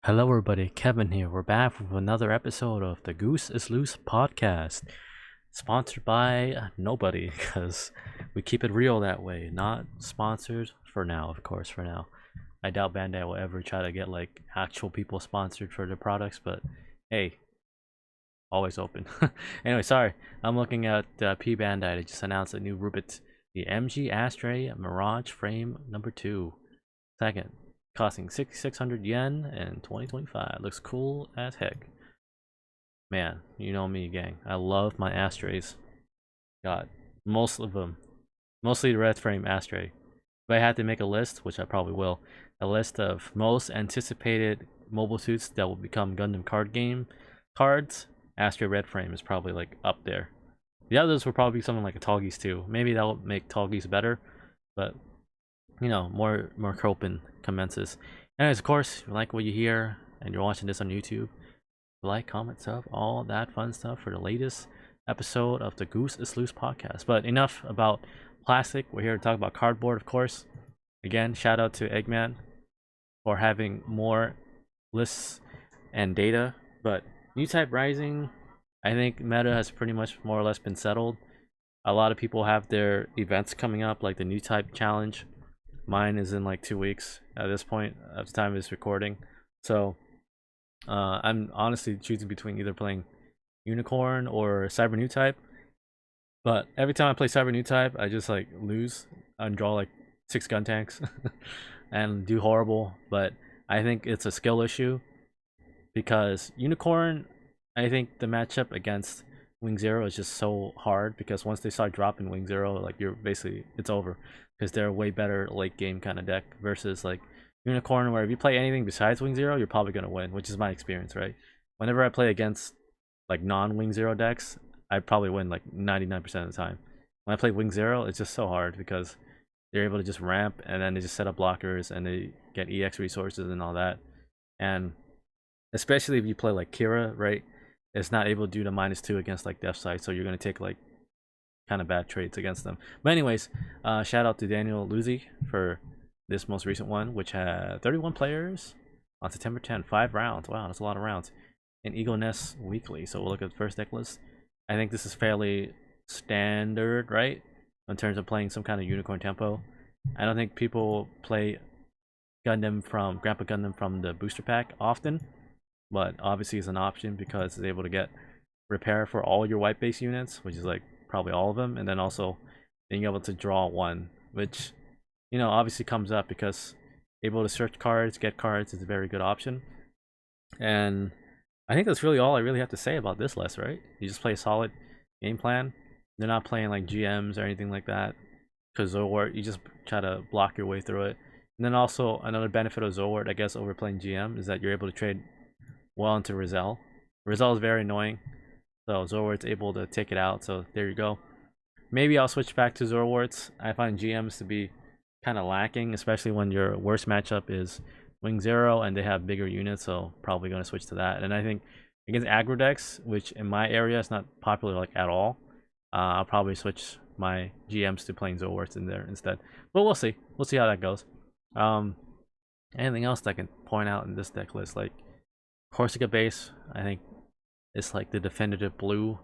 Hello, everybody. Kevin here. We're back with another episode of the Goose is Loose podcast, sponsored by nobody because we keep it real that way. Not sponsored for now, of course. For now, I doubt Bandai will ever try to get like actual people sponsored for their products, but hey, always open. Anyway, sorry. I'm looking at P Bandai. They just announced a new Rubit, the MG Astray Mirage Frame number 2. Second, costing 600 yen in 2025. Looks cool as heck. Man, you know me, gang. I love my Ashtrays. God, most of them. Mostly the red frame Astray. If I had to make a list, which I probably will, a list of most anticipated mobile suits that will become Gundam Card Game cards, Astray Red Frame is probably like up there. The others will probably be something like a Tallgeese too. Maybe that will make Tallgeese better, but you know, more Copen commences. Anyways, of course, if you like what you hear and you're watching this on YouTube, like, comment, sub, all that fun stuff for the latest episode of the Goose is Loose podcast. But enough about plastic. We're here to talk about cardboard, of course. Again, shout out to Eggman for having more lists and data. But Newtype Rising, I think meta has pretty much more or less been settled. A lot of people have their events coming up, like the Newtype Challenge. Mine is in like 2 weeks at this point, at the time of this recording. So I'm honestly choosing between either playing Unicorn or Cyber Newtype. But every time I play Cyber Newtype, I just like lose and draw like 6 gun tanks and do horrible. But I think it's a skill issue because Unicorn, I think the matchup against Wing Zero is just so hard because once they start dropping Wing Zero, like you're basically it's over because they're a way better late game kind of deck versus like Unicorn, where if you play anything besides Wing Zero, you're probably gonna win, which is my experience, right? Whenever I play against like non-Wing Zero decks, I probably win like 99% of the time. When I play Wing Zero, it's just so hard because they're able to just ramp and then they just set up blockers and they get EX resources and all that. And especially if you play like Kira, right? It's not able to do the -2 against like Death Sight, so you're gonna take like kind of bad trades against them. But anyways, shout out to Daniel Luzi for this most recent one, which had 31 players on September 10th, 5 rounds. Wow, that's a lot of rounds. In Eagle Nest Weekly. So we'll look at the first deck list. I think this is fairly standard, right? In terms of playing some kind of unicorn tempo. I don't think people play Gundam from Grandpa Gundam from the booster pack often, but obviously it's an option because it's able to get repair for all your white base units, which is like probably all of them, and then also being able to draw one, which you know obviously comes up because able to search cards, get cards is a very good option. And I think that's really all I really have to say about this list, right? You just play a solid game plan. They're not playing like GMs or anything like that, because Zoward, you just try to block your way through it. And then also another benefit of Zoward, I guess, over playing GM is that you're able to trade well into Rizal. Rizal is very annoying, so Zoward's able to take it out. So there you go. Maybe I'll switch back to Zorwarts. I find GMs to be kind of lacking, especially when your worst matchup is Wing Zero and they have bigger units, so probably going to switch to that. And I think against aggro decks, which in my area is not popular like at all, I'll probably switch my GMs to playing Zorwarts in there instead. But we'll see. We'll see how that goes. Um, Anything else that I can point out in this deck list? Like Corsica base, I think it's like the definitive blue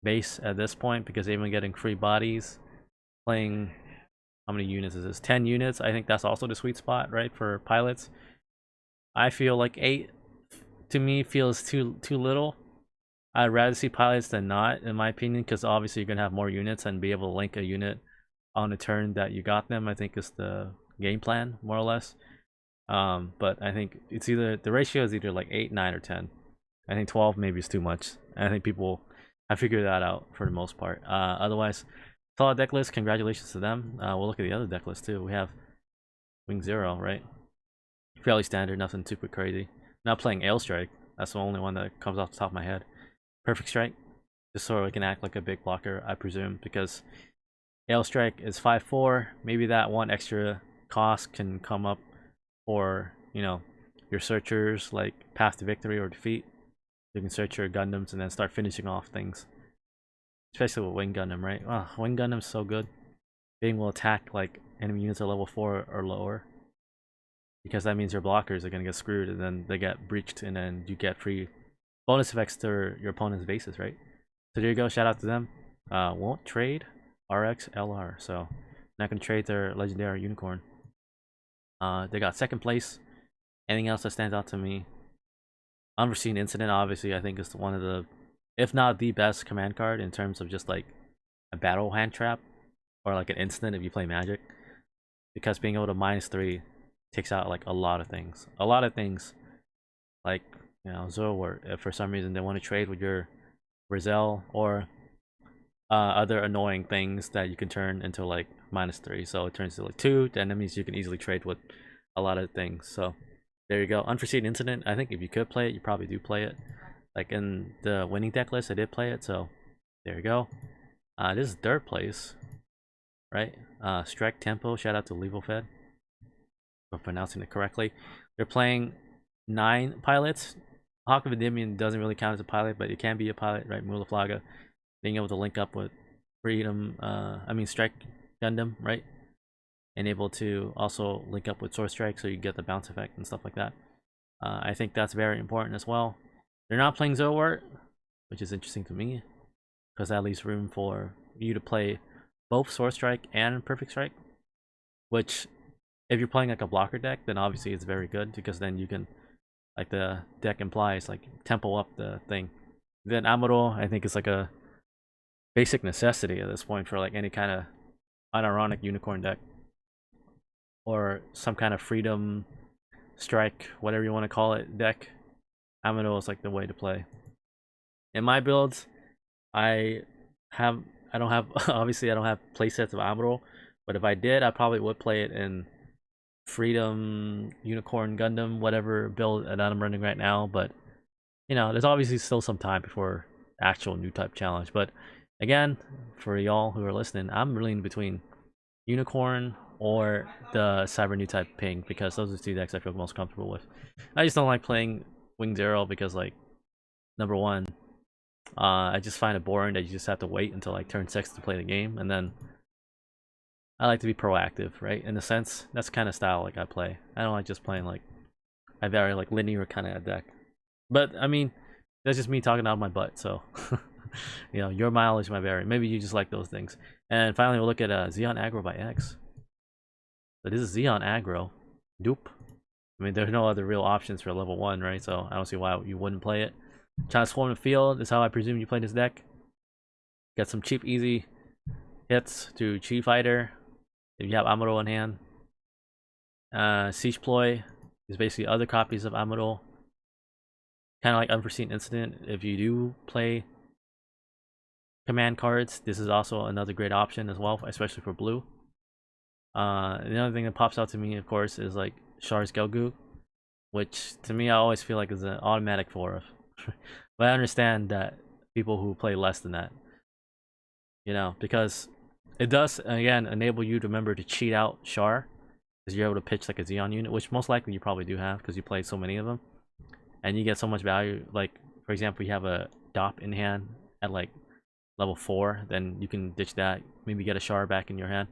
base at this point because they've been getting free bodies. Playing how many units is this? 10 units. I think that's also the sweet spot, right, for pilots. I feel like 8 to me feels too little. I'd rather see pilots than not, in my opinion, because obviously you're gonna have more units and be able to link a unit on the turn that you got them. I think is the game plan more or less. But I think it's either the ratio is either like 8, 9, or 10. I think 12 maybe is too much. I think people have figured that out for the most part. Otherwise, solid deck list. Congratulations to them. We'll look at the other deck list too. We have Wing Zero, right? Fairly standard, nothing super crazy. Not playing Ale Strike. That's the only one that comes off the top of my head. Perfect Strike, just so it can act like a big blocker, I presume, because Ale Strike is 5/4. Maybe that one extra cost can come up for your searchers like Path to Victory or Defeat. You can search your Gundams and then start finishing off things, especially with Wing Gundam, right? Oh, Wing Gundam's so good. Being able to attack like enemy units are level 4 or lower. because that means your blockers are gonna get screwed, and then they get breached, and then you get free bonus effects to your opponent's bases, right? So there you go. Shout out to them. Won't trade RXLR, so not gonna trade their legendary unicorn. They got second place. Anything else that stands out to me? Unforeseen Incident, obviously, I think is one of the, if not the best command card in terms of just like a battle hand trap or like an instant if you play Magic, because being able to -3 takes out like a lot of things. Like, you know, Zoro, if for some reason they want to trade with your Rizal or other annoying things that you can turn into like -3, so it turns to like 2, then that means you can easily trade with a lot of things. So there you go. Unforeseen Incident, I think if you could play it, you probably do play it. Like in the winning deck list, I did play it, so there you go. This is third place, right? Strike Tempo, shout out to Level Fed for pronouncing it correctly. They're playing 9 pilots. Hawk of Endymion doesn't really count as a pilot, but it can be a pilot, right? Mulaflaga, being able to link up with Strike Gundam, right? And able to also link up with Sword Strike, so you get the bounce effect and stuff like that. I think that's very important as well. They're not playing Zowart, which is interesting to me, because that leaves room for you to play both Sword Strike and Perfect Strike, which, if you're playing like a blocker deck, then obviously it's very good, because then you can, like the deck implies, like tempo up the thing. Then Amuro, I think, is like a basic necessity at this point for like any kind of unironic unicorn deck, or some kind of freedom strike, whatever you want to call it, deck. Amuro is like the way to play. In my builds, I don't have obviously I don't have playsets of Amuro, but if I did, I probably would play it in Freedom, Unicorn, Gundam, whatever build that I'm running right now. But you know, there's obviously still some time before actual Newtype Challenge. But again, for y'all who are listening, I'm really in between Unicorn or the Cyber Newtype Ping, because those are the 2 decks I feel most comfortable with. I just don't like playing Wing Zero because, like, number one, I just find it boring that you just have to wait until like turn 6 to play the game, and then I like to be proactive, right? In a sense, that's the kind of style like I play. I don't like just playing like a very like linear kind of deck. But I mean, that's just me talking out of my butt. So you know, your mileage might vary. Maybe you just like those things. And finally, we'll look at Xeon Aggro by X. So this is Xeon Aggro. Dupe. I mean, there's no other real options for level 1, right? So I don't see why you wouldn't play it. Transform the Field is how I presume you play this deck. Get some cheap, easy hits to Chi Fighter if you have Amuro in hand. Siege Ploy is basically other copies of Amuro. Kind of like Unforeseen Incident. If you do play command cards, this is also another great option as well, especially for blue. The other thing that pops out to me, of course, is like Char's Gelgu, which to me I always feel like is an automatic 4. But I understand that people who play less than that, you know, because it does again enable you to remember to cheat out Char, because you're able to pitch like a Xeon unit, which most likely you probably do have because you play so many of them, and you get so much value. Like, for example, you have a Dop in hand at like level 4, then you can ditch that, maybe get a Char back in your hand,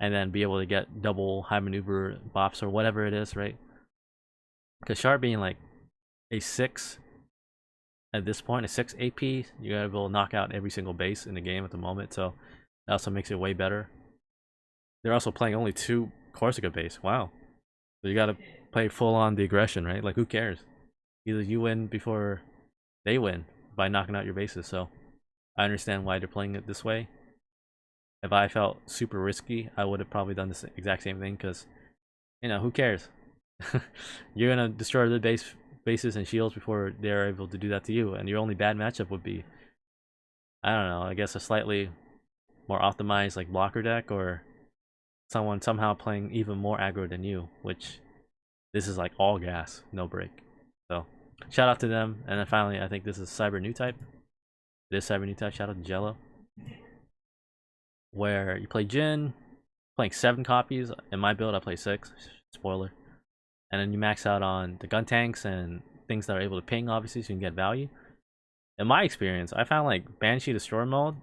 and then be able to get double high maneuver bops or whatever it is, right? Because Char being like a 6 at this point, a 6 AP, you're able to knock out every single base in the game at the moment, so that also makes it way better. They're also playing only 2 Corsica base. Wow. So you gotta play full on the aggression, right? Like, who cares? Either you win before they win by knocking out your bases, so I understand why they're playing it this way. If I felt super risky, I would have probably done the exact same thing, because, you know, who cares? You're gonna destroy the bases and shields before they're able to do that to you, and your only bad matchup would be, I don't know, I guess a slightly more optimized like blocker deck, or someone somehow playing even more aggro than you, which this is like all gas, no break. So shout out to them. And then finally, I think this is Cyber Newtype. It is Cyber Newtype. Shout out to Jello, where you play Jin, playing 7 copies. In my build, I play 6. Spoiler. And then you max out on the gun tanks and things that are able to ping, obviously, so you can get value. In my experience, I found like Banshee Destroyer mode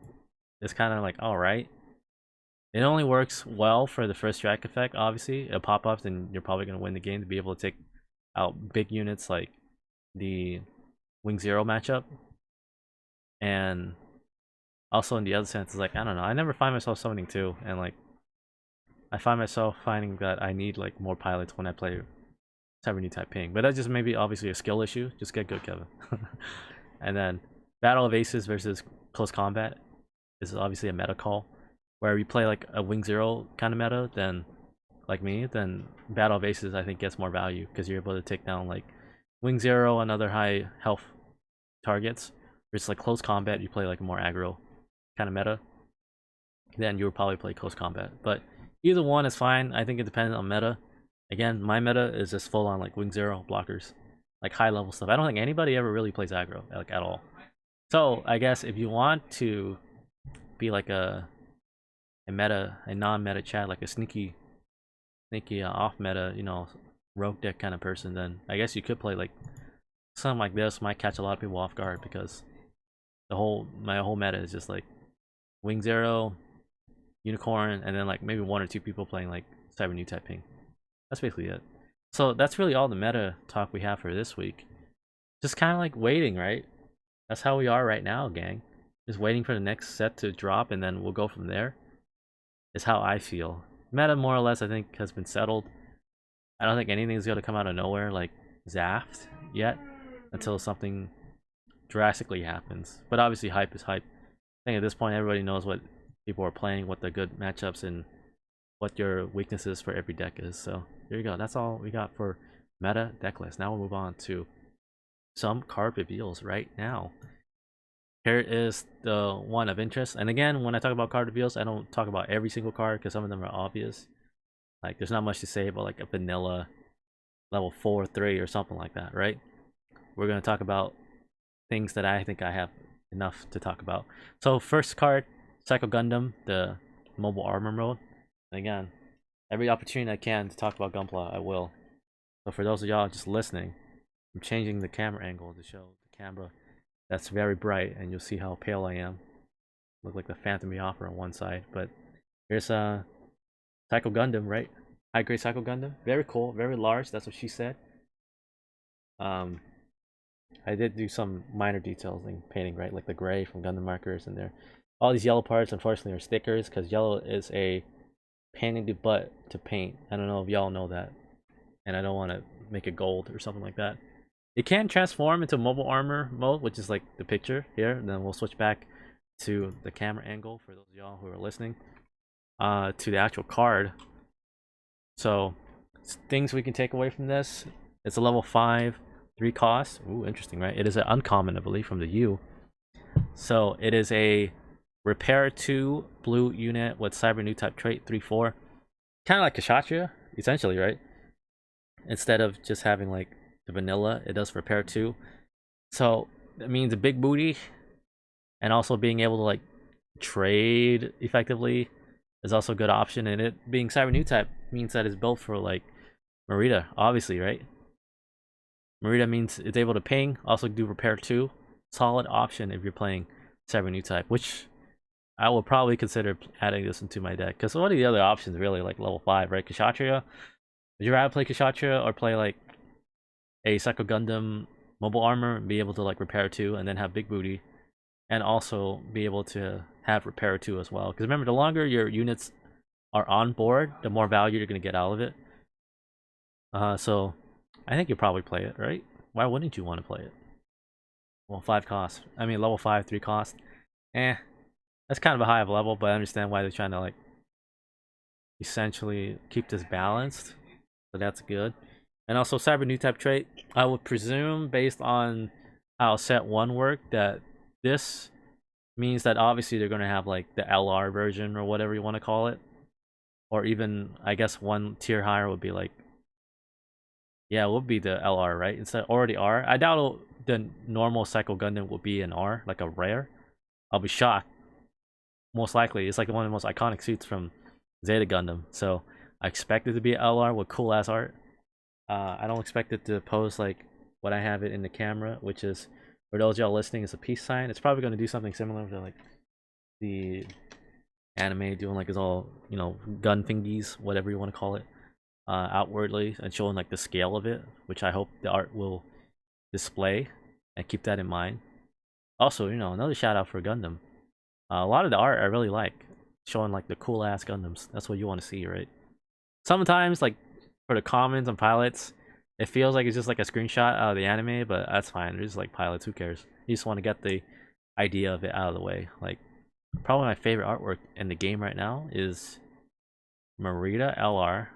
is kind of like alright. It only works well for the first strike effect, obviously. It pop-ups and you're probably going to win the game to be able to take out big units like the Wing Zero matchup. And also in the other sense, it's like, I don't know, I never find myself summoning 2, and like, I find myself finding that I need like more pilots when I play Cyber Newtype Ping. But that's just maybe obviously a skill issue. Just get good, Kevin. And then Battle of Aces versus Close Combat is obviously a meta call. Where you play like a Wing Zero kind of meta, then like me, then Battle of Aces I think gets more value because you're able to take down like Wing Zero and other high health targets. Versus like Close Combat, you play like a more aggro kind of meta. Then you would probably play Close Combat. But either one is fine. I think it depends on meta. Again, my meta is just full on like Wing Zero blockers, like high level stuff. I don't think anybody ever really plays aggro like at all. So I guess if you want to be like a non-meta chat, like a sneaky off meta, you know, rogue deck kind of person, then I guess you could play like something like this. Might catch a lot of people off guard because my whole meta is just like Wing Zero, Unicorn, and then like maybe 1 or 2 people playing like Cyber Newtype Ping. That's basically it. So that's really all the meta talk we have for this week. Just kind of like waiting, right? That's how we are right now, gang. Just waiting for the next set to drop, and then we'll go from there. Is how I feel. Meta, more or less, I think, has been settled. I don't think anything's going to come out of nowhere like Zaft yet until something drastically happens. But obviously, hype is hype. I think at this point, everybody knows what people are playing, what the good matchups, and what your weaknesses for every deck is. So there you go. That's all we got for meta deck list. Now we'll move on to some card reveals right now. Here is the one of interest. And again, when I talk about card reveals, I don't talk about every single card because some of them are obvious. Like, there's not much to say about like a vanilla level 4, 3 or something like that, right? We're going to talk about things that I think I have enough to talk about. So first card, Psycho Gundam, the mobile armor mode. And again, every opportunity I can to talk about Gunpla, I will. So for those of y'all just listening, I'm changing the camera angle to show the camera that's very bright, and you'll see how pale I am. Look like the Phantom of the Opera on one side, but here's a Psycho Gundam, right? High grade Psycho Gundam, very cool, very large. That's what she said. I did do some minor details like painting, right? Like the gray from Gundam markers in there. All these yellow parts, unfortunately, are stickers because yellow is a pain in the butt to paint. I don't know if y'all know that, and I don't want to make it gold or something like that. It can transform into mobile armor mode, which is like the picture here, and then we'll switch back to the camera angle for those of y'all who are listening, to the actual card. So things we can take away from this: it's a level 5, 3 cost. Ooh, interesting, right? It is an uncommon, I believe, from the U. So it is a repair 2 blue unit with cyber new type trait 3/4, kind of like Kshatriya, essentially, right? Instead of just having like the vanilla, it does repair 2. So that means a big booty, and also being able to like trade effectively is also a good option. And it being cyber new type means that it's built for like Marita, obviously, right? Marita means it's able to ping, also do repair 2. Solid option if you're playing cyber new type, which I will probably consider adding this into my deck. Because one of the other options really like level 5, right? Kshatriya. Would you rather play Kshatriya or play like a Psycho Gundam mobile armor and be able to like repair 2 and then have big booty, and also be able to have repair 2 as well? Because remember, the longer your units are on board, the more value you're going to get out of it. So I think you'll probably play it, right? Why wouldn't you want to play it? Well, 5 cost. I mean, level 5, 3 cost. That's kind of a high of level, but I understand why they're trying to like essentially keep this balanced. So that's good. And also cyber new type trait. I would presume, based on how set 1 worked, that this means that obviously they're going to have like the LR version or whatever you want to call it. Or even, I guess, 1 tier higher would be like, yeah, it would be the LR, right? Instead of already R. I doubt the normal Psycho Gundam would be an R, like a rare. I'll be shocked. Most likely, it's like one of the most iconic suits from Zeta Gundam. So I expect it to be LR with cool ass art. I don't expect it to pose like what I have it in the camera, which is, for those y'all listening, is a peace sign. It's probably going to do something similar to like the anime, doing like his all, you know, gun thingies, whatever you want to call it, outwardly, and showing like the scale of it, which I hope the art will display, and keep that in mind. Also, you know, another shout out for Gundam. A lot of the art I really like, showing like the cool ass Gundams. That's what you want to see, right? Sometimes, like for the commons and pilots, it feels like it's just like a screenshot out of the anime, but that's fine. They're just like pilots. Who cares? You just want to get the idea of it out of the way. Like, probably my favorite artwork in the game right now is Marita LR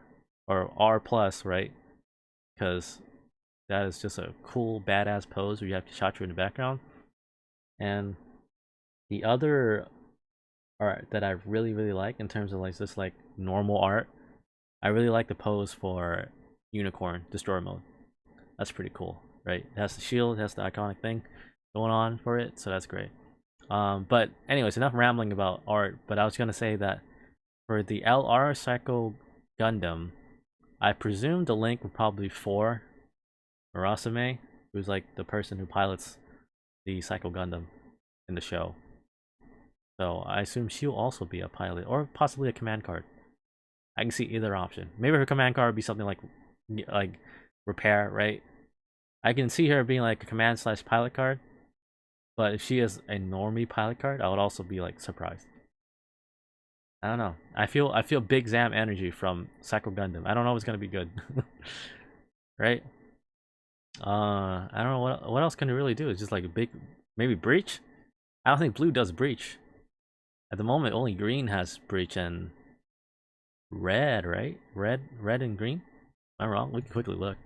or R plus, right? Because that is just a cool, badass pose where you have Kshatriya in the background. And the other art that I really, really like in terms of like just like normal art, I really like the pose for Unicorn Destroyer Mode. That's pretty cool, right? It has the shield, it has the iconic thing going on for it, so that's great. But anyways, enough rambling about art. But I was gonna say that for the LR Psycho Gundam, I presume the link would probably be for Murasame, who's like the person who pilots the Psycho Gundam in the show. So I assume she'll also be a pilot, or possibly a command card. I can see either option. Maybe her command card would be something like repair, right? I can see her being like a command slash pilot card. But if she is a normie pilot card, I would also be like surprised. I don't know. I feel Big Zam energy from Psycho Gundam. I don't know if it's gonna be good. Right? I don't know what else can it really do. It's just like a big, maybe breach. I don't think blue does breach. At the moment, only green has breach and red, right? Red and green. Am I wrong? We can quickly look.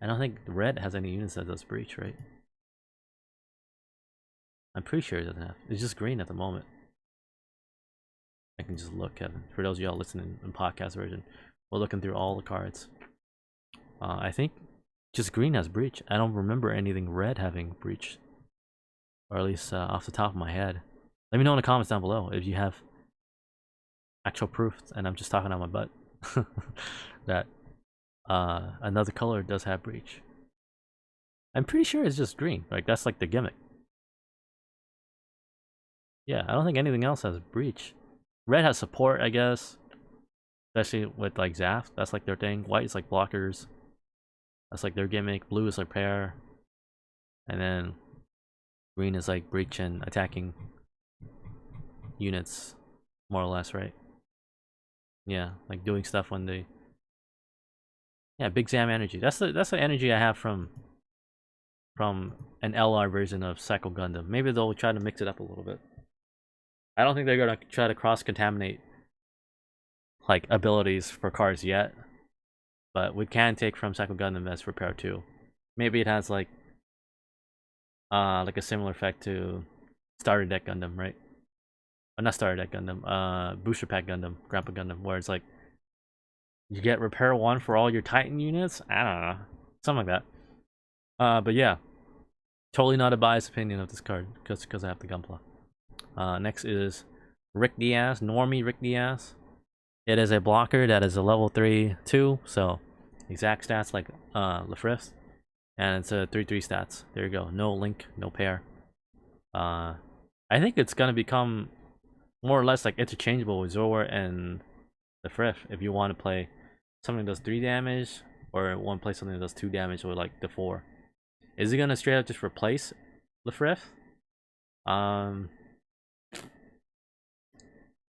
I don't think red has any units that does breach, right? I'm pretty sure it doesn't have. It's just green at the moment. I can just look, Kevin. For those of y'all listening in podcast version, we're looking through all the cards. I think just green has breach. I don't remember anything red having breach, or at least off the top of my head. Let me know in the comments down below if you have actual proof, and I'm just talking out my butt that another color does have breach. I'm pretty sure it's just green. Like that's like the gimmick. Yeah, I don't think anything else has breach. Red has support, I guess. Especially with like Zaft, that's like their thing. White is like blockers. That's like their gimmick. Blue is like prayer. And then green is like breach and attacking units, more or less, right? Yeah, like doing stuff when they. Yeah, Big Zam energy. That's the energy I have from an LR version of Psycho Gundam. Maybe they'll try to mix it up a little bit. I don't think they're gonna try to cross contaminate like abilities for cards yet, but we can take from Psycho Gundam as repair too. Maybe it has like a similar effect to Starter Deck Gundam, right? Not Starter Deck Gundam, Booster Pack Gundam, Grandpa Gundam, where it's like you get repair 1 for all your Titan units. I don't know, something like that. But yeah, totally not a biased opinion of this card because I have the Gunpla. Next is Rick Diaz, Normie Rick Diaz. It is a blocker that is a level 3/2, so exact stats like Lefrith, and it's a 3/3 stats. There you go. No link, no pair. I think it's gonna become more or less like interchangeable with Zor and Lefrith if you want to play something that does 3 damage, or want to play something that does 2 damage with like the 4. Is it gonna straight up just replace Lefrith?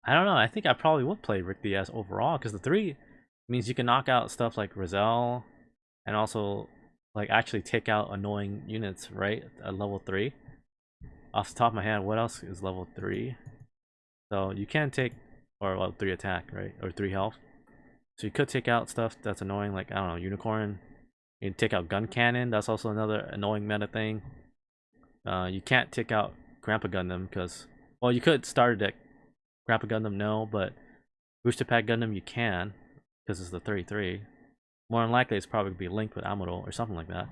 I don't know. I think I probably would play Rick Diaz overall because the 3 means you can knock out stuff like Rizal and also like actually take out annoying units, right? At level 3. Off the top of my head, what else is level 3? So you can take, or level 3 attack, right? Or 3 health. So you could take out stuff that's annoying, like I don't know, Unicorn. You can take out Gun Cannon. That's also another annoying meta thing. You can't take out Grandpa Gundam because, well, you could start a deck. Grandpa Gundam, no, but Booster Pack Gundam, you can, because it's the 33. More than likely, it's probably going to be linked with Amuro or something like that.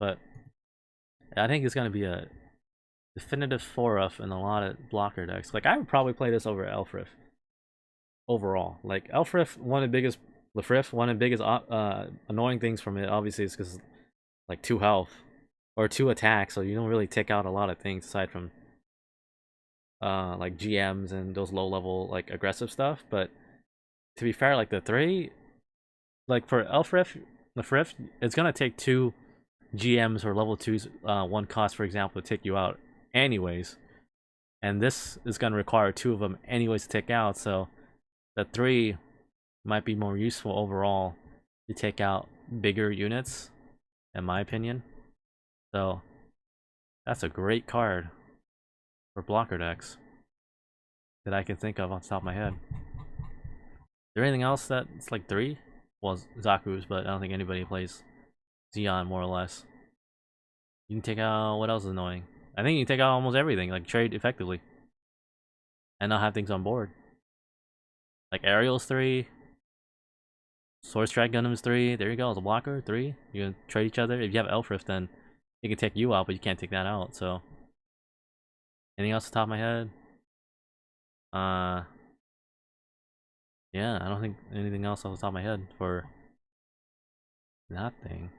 But I think it's going to be a definitive 4-up in a lot of blocker decks. Like, I would probably play this over Elfrith overall. Like, Elfrith, one of the biggest, Lefrith, one of the biggest annoying things from it, obviously, is because, like, 2 health or 2 attacks, so you don't really take out a lot of things aside from like GMs and those low level like aggressive stuff. But to be fair, like the 3, like for Elfriff, the Friff, it's gonna take 2 GMs or level 2s, 1 cost, for example, to take you out anyways. And this is gonna require 2 of them anyways to take out, so the 3 might be more useful overall to take out bigger units, in my opinion. So that's a great card for blocker decks that I can think of on the top of my head. Is there anything else that's like 3? Well, Zaku's, but I don't think anybody plays Xeon, more or less. You can take out, what else is annoying? I think you can take out almost everything, like trade effectively. And not have things on board. Like Aerial's 3. Sword Strike Gundam's 3. There you go, as a blocker, 3. You can trade each other. If you have Elfriff, then he can take you out, but you can't take that out, so. Anything else off the top of my head? Yeah, I don't think anything else off the top of my head for that thing.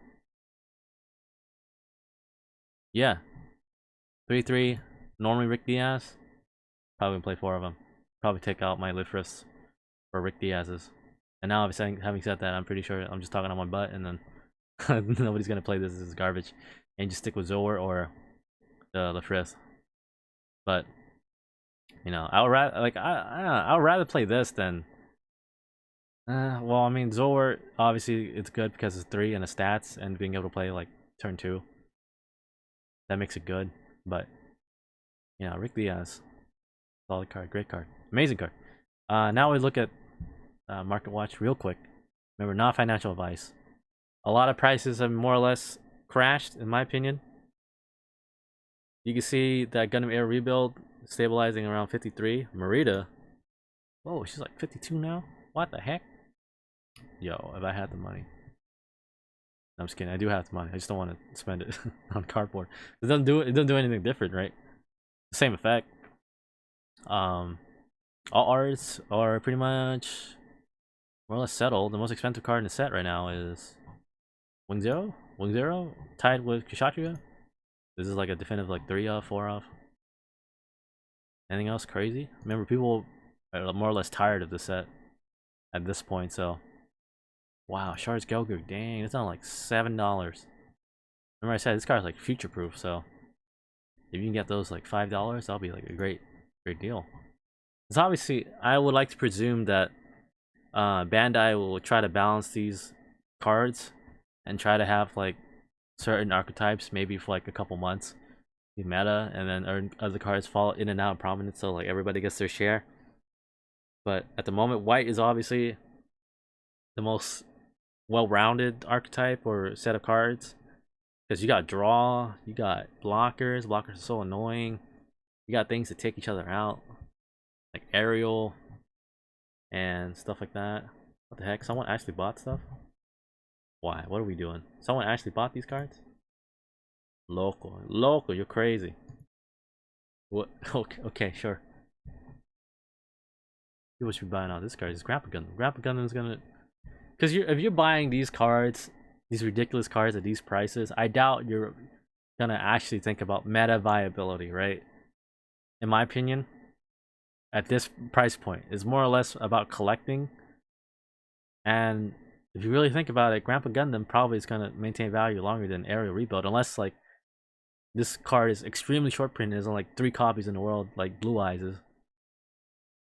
Yeah. 3-3, normally Rick Diaz. Probably play 4 of them. Probably take out my Lifrifs for Rick Diaz's. And now, having said that, I'm pretty sure I'm just talking on my butt, and then nobody's gonna play this. This is garbage, and just stick with Zor or the Lifrith. But you know, I would rather I would rather play this than. Well, I mean, Zor obviously it's good because it's 3 and the stats, and being able to play like turn 2. That makes it good, but you know, Rick Diaz, solid card, great card, amazing card. Now we look at Marketwatch real quick. Remember, not financial advice. A lot of prices have more or less crashed, in my opinion. You can see that Gundam Air Rebuild stabilizing around 53. Marita, whoa, she's like 52 now. What the heck? Yo, if I had the money. No, I'm just kidding. I do have the money. I just don't want to spend it on cardboard. It doesn't do anything different, right? Same effect. All arts are pretty much more or less settled. The most expensive card in the set right now is Wing Zero. Wing Zero tied with Kshatriya. This is like a definitive like 3 off, 4 off. Anything else crazy? Remember, people are more or less tired of the set at this point, so. Wow, Shards Gelgu, dang, it's on like $7. Remember I said this card is like future proof, so if you can get those like $5, that'll be like a great deal. Because obviously, I would like to presume that Bandai will try to balance these cards and try to have like certain archetypes maybe for like a couple months, be meta, and then other cards fall in and out of prominence, so like everybody gets their share. But at the moment, white is obviously the most well-rounded archetype or set of cards, because you got draw, you got blockers are so annoying, you got things to take each other out like aerial and stuff like that. What the heck, someone actually bought stuff? Why, what are we doing? Someone actually bought these cards? Local, you're crazy. What? Okay, sure. People should be buying all this card. Is Grandpa Gundam is gonna, because if you're buying these cards, these ridiculous cards at these prices, I doubt you're gonna actually think about meta viability, right? In my opinion, at this price point, it's more or less about collecting. And if you really think about it, Grandpa Gundam probably is gonna maintain value longer than Aerial Rebuild, unless like this card is extremely short printed. There's only like 3 copies in the world, like Blue Eyes is.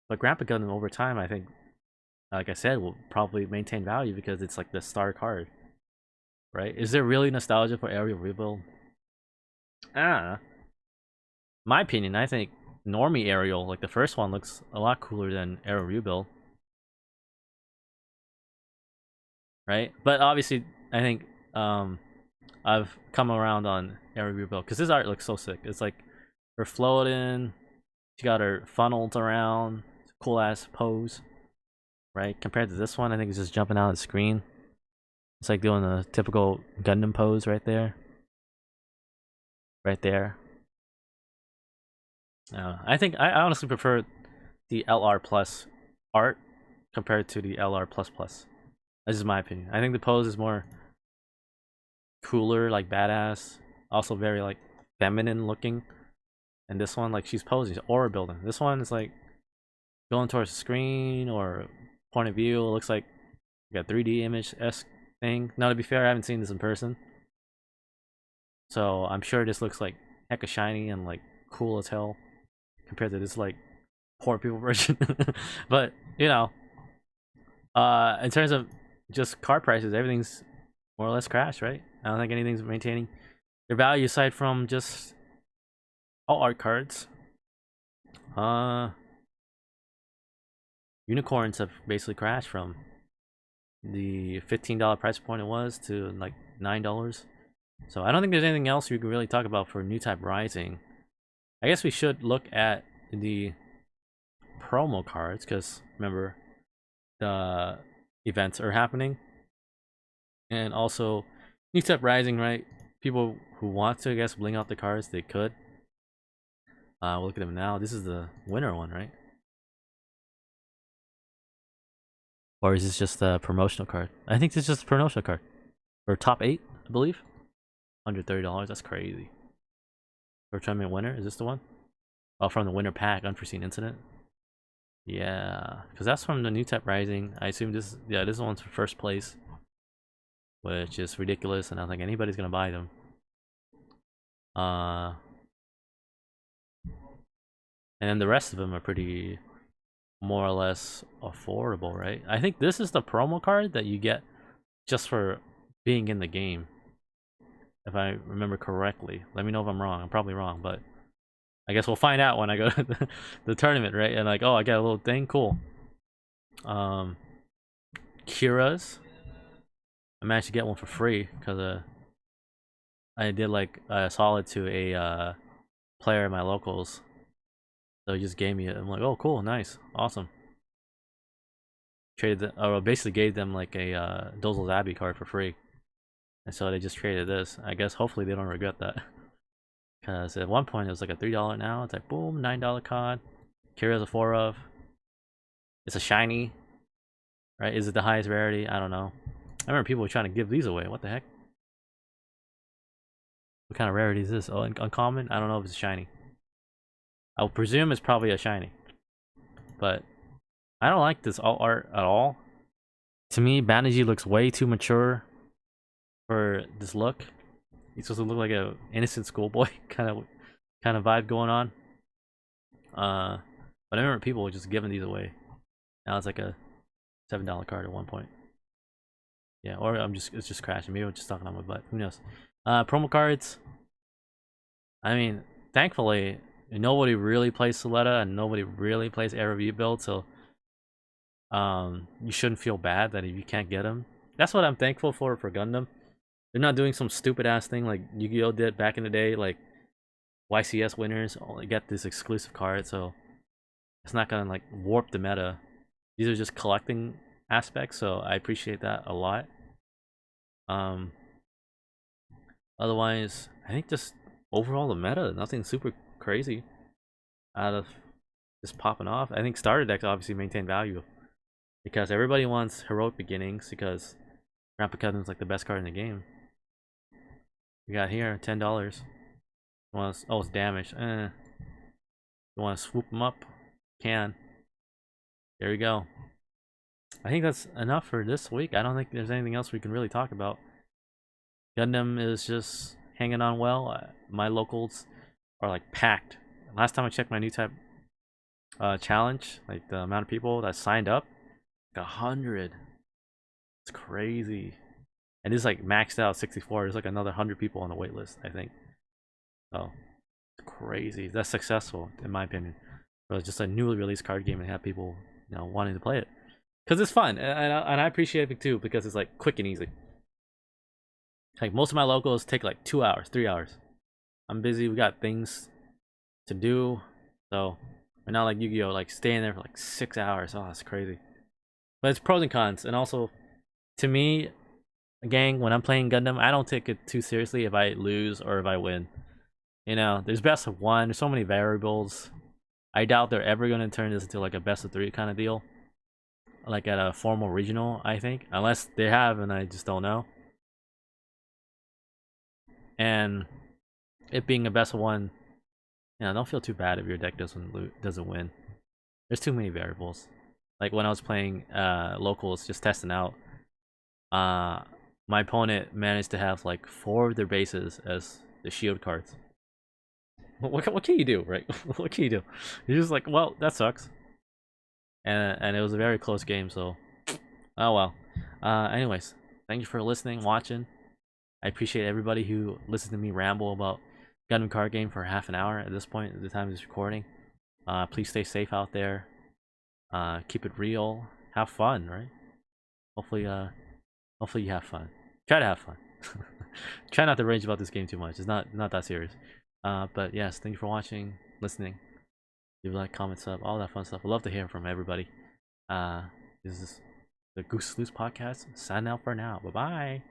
But Grandpa Gundam over time, I think, like I said, will probably maintain value because it's like the star card, right? Is there really nostalgia for Aerial Rebuild? My opinion, I think Normie Aerial, like the first one, looks a lot cooler than Aerial Rebuild, right? But obviously, I think I've come around on Aerial Rebuild because this art looks so sick. It's like her floating, she got her funneled around, cool ass pose, right? Compared to this one, I think it's just jumping out of the screen. It's like doing the typical Gundam pose right there. Right there. I think I honestly prefer the LR plus art compared to the LR plus plus. That's just my opinion. I think the pose is more cooler, like badass, also very like feminine looking. And this one, like, she's posing, aura building. This one is like going towards the screen or point of view. It looks like a 3D image-esque thing. Now, to be fair, I haven't seen this in person, so I'm sure this looks like hecka shiny and like cool as hell compared to this like poor people version. But you know, in terms of just card prices, everything's more or less crashed, right? I don't think anything's maintaining their value aside from just all art cards. Unicorns have basically crashed from the $15 price point it was to like $9. So I don't think there's anything else we can really talk about for Newtype Rising. I guess we should look at the promo cards, because remember, the events are happening. And also, Newtype Rising, right? People who want to, I guess, bling out the cards, they could. We'll look at them now. This is the winner one, right? Or is this just a promotional card? I think this is just a promotional card. Or top 8, I believe. $130, that's crazy. For tournament winner, is this the one? Oh, from the winner pack, unforeseen incident. Yeah, because that's from the Newtype Rising. I assume this, yeah, this one's for first place, which is ridiculous, and I don't think anybody's gonna buy them. And then the rest of them are pretty, more or less affordable, right? I think this is the promo card that you get just for being in the game, if I remember correctly. Let me know if I'm wrong. I'm probably wrong, but I guess we'll find out when I go to the tournament, right? And like, oh, I got a little thing, cool. Kira's, I managed to get one for free because I did like a solid to a player in my locals, so he just gave me it. I'm like, oh, cool, nice, awesome. Traded, or basically gave them like a Dozel's Abbey card for free, and so they just traded this. I guess hopefully they don't regret that. Because at one point it was like a $3, now it's like boom, $9 card. Kira's a 4 of. It's a shiny, right? Is it the highest rarity? I don't know. I remember people were trying to give these away. What the heck? What kind of rarity is this? Oh, uncommon? I don't know if it's shiny. I would presume it's probably a shiny. But I don't like this alt art at all. To me, Banerjee looks way too mature for this look. He's supposed to look like a innocent schoolboy kind of vibe going on. But I remember people were just giving these away. Now it's like a $7 card at one point. Yeah, or it's just crashing. Maybe I'm just talking on my butt. Who knows? Promo cards. I mean, thankfully, nobody really plays Soletta and nobody really plays Air Review build, so you shouldn't feel bad that if you can't get them. That's what I'm thankful for Gundam. They're not doing some stupid ass thing like Yu-Gi-Oh did back in the day, like YCS winners only get this exclusive card, so it's not gonna like warp the meta. These are just collecting aspects, so I appreciate that a lot. Otherwise, I think just overall the meta, nothing super crazy out of just popping off. I think starter decks obviously maintain value because everybody wants heroic beginnings because Grandpa Cousin's like the best card in the game. We got here $10. Oh, it's damaged. You want to swoop them up? Can. There we go. I think that's enough for this week. I don't think there's anything else we can really talk about. Gundam is just hanging on well. My locals are like packed. Last time I checked my Newtype challenge, like the amount of people that signed up, like 100. It's crazy. And this is like maxed out 64. There's like another 100 people on the wait list, I think. So it's crazy. That's successful in my opinion. For just a newly released card game and have people, you know, wanting to play it because it's fun, and I appreciate it too because it's like quick and easy. Like most of my locals take like 2 hours, 3 hours. I'm busy. We got things to do, so we're not like Yu-Gi-Oh, like staying there for like 6 hours. Oh, it's crazy. But it's pros and cons, and also to me, gang, when I'm playing Gundam, I don't take it too seriously if I lose or if I win. You know, there's best of one. There's so many variables. I doubt they're ever going to turn this into like a best of 3 kind of deal, like at a formal regional, I think, unless they have, and I just don't know. And it being a best of 1, don't feel too bad if your deck doesn't win. There's too many variables. Like when I was playing locals, just testing out, uh, my opponent managed to have like 4 of their bases as the shield cards. What can you do, right? What can you do? You're just like, well, that sucks. And it was a very close game, so oh well. Anyways, thank you for listening, watching. I appreciate everybody who listened to me ramble about Gundam Card Game for half an hour at this point at the time of this recording. Please stay safe out there. Keep it real. Have fun, right? Hopefully you have fun. Try to have fun. Try not to rage about this game too much. It's not that serious. But yes, thank you for watching, listening. Leave a like, comment, sub, all that fun stuff. I love to hear from everybody. This is the Goose Loose Podcast. Sign out for now. Bye bye.